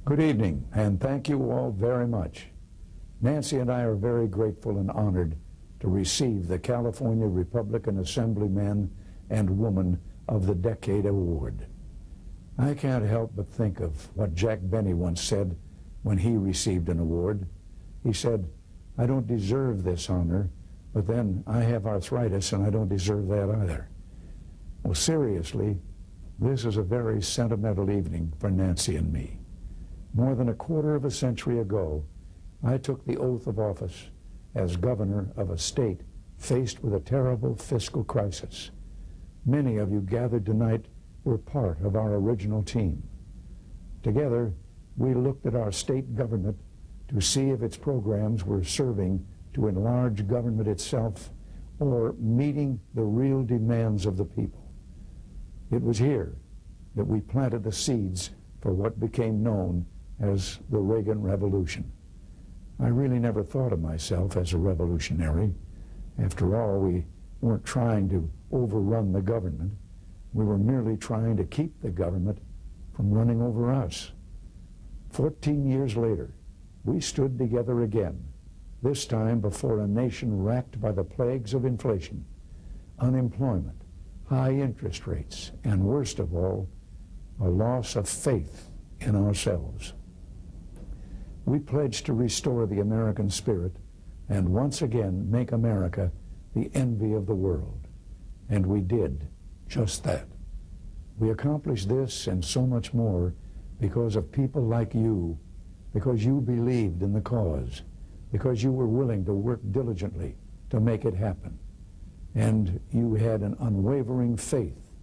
Good evening, and thank you all very much. Nancy and I are very grateful and honored to receive the California Republican Assemblyman and Woman of the Decade Award. I can't help but think of what Jack Benny once said when he received an award. He said, "I don't deserve this honor, but then I have arthritis and I don't deserve that either." Well, seriously, this is a very sentimental evening for Nancy and me. More than a quarter of a century ago, I took the oath of office as governor of a state faced with a terrible fiscal crisis. Many of you gathered tonight were part of our original team. Together, we looked at our state government to see if its programs were serving to enlarge government itself or meeting the real demands of the people. It was here that we planted the seeds for what became known as the Reagan Revolution. I really never thought of myself as a revolutionary. After all, we weren't trying to overrun the government. We were merely trying to keep the government from running over us. 14 years later, we stood together again, this time before a nation racked by the plagues of inflation, unemployment, high interest rates, and worst of all, a loss of faith in ourselves. We pledged to restore the American spirit and once again make America the envy of the world. And we did just that. We accomplished this and so much more because of people like you, because you believed in the cause, because you were willing to work diligently to make it happen, and you had an unwavering faith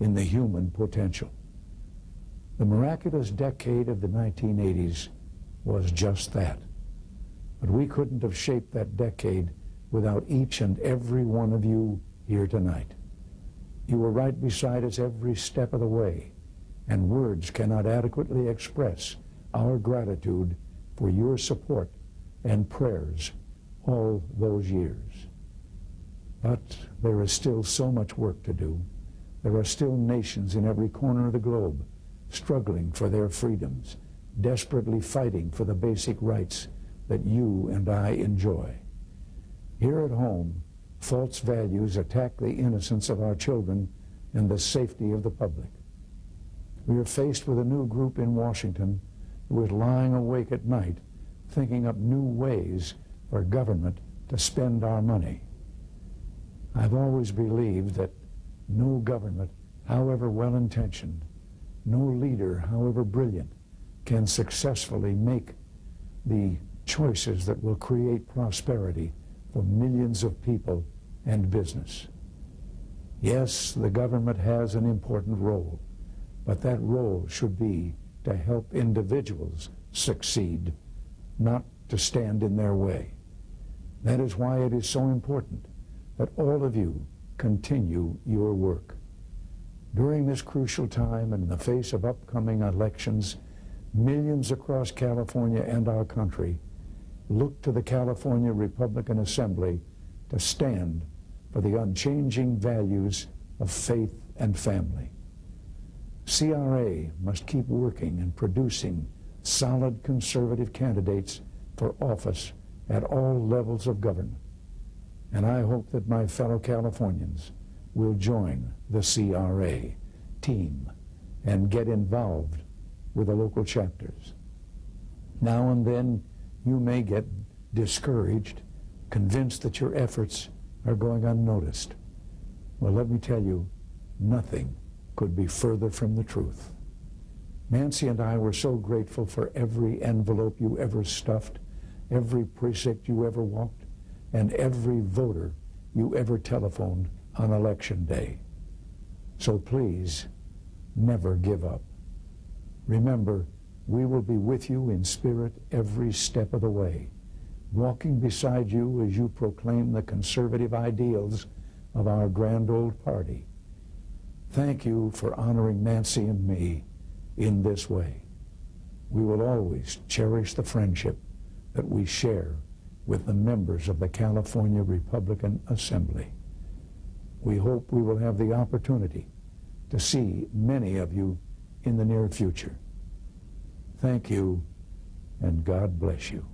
in the human potential. The miraculous decade of the 1980s was just that. But we couldn't have shaped that decade without each and every one of you here tonight. You were right beside us every step of the way, and words cannot adequately express our gratitude for your support and prayers all those years. But there is still so much work to do. There are still nations in every corner of the globe struggling for their freedoms, desperately fighting for the basic rights that you and I enjoy. Here at home, false values attack the innocence of our children and the safety of the public. We are faced with a new group in Washington who is lying awake at night thinking up new ways for government to spend our money. I've always believed that no government, however well-intentioned, no leader, however brilliant, can successfully make the choices that will create prosperity for millions of people and business. Yes, the government has an important role, but that role should be to help individuals succeed, not to stand in their way. That is why it is so important that all of you continue your work. During this crucial time and in the face of upcoming elections, millions across California and our country look to the California Republican Assembly to stand for the unchanging values of faith and family. CRA must keep working and producing solid conservative candidates for office at all levels of government. And I hope that my fellow Californians will join the CRA team and get involved with the local chapters. Now and then you may get discouraged, convinced that your efforts are going unnoticed. Well, let me tell you, nothing could be further from the truth. Nancy and I were so grateful for every envelope you ever stuffed, every precinct you ever walked, and every voter you ever telephoned on Election Day. So please, never give up. Remember, we will be with you in spirit every step of the way, walking beside you as you proclaim the conservative ideals of our grand old party. Thank you for honoring Nancy and me in this way. We will always cherish the friendship that we share with the members of the California Republican Assembly. We hope we will have the opportunity to see many of you in the near future. Thank you, and God bless you.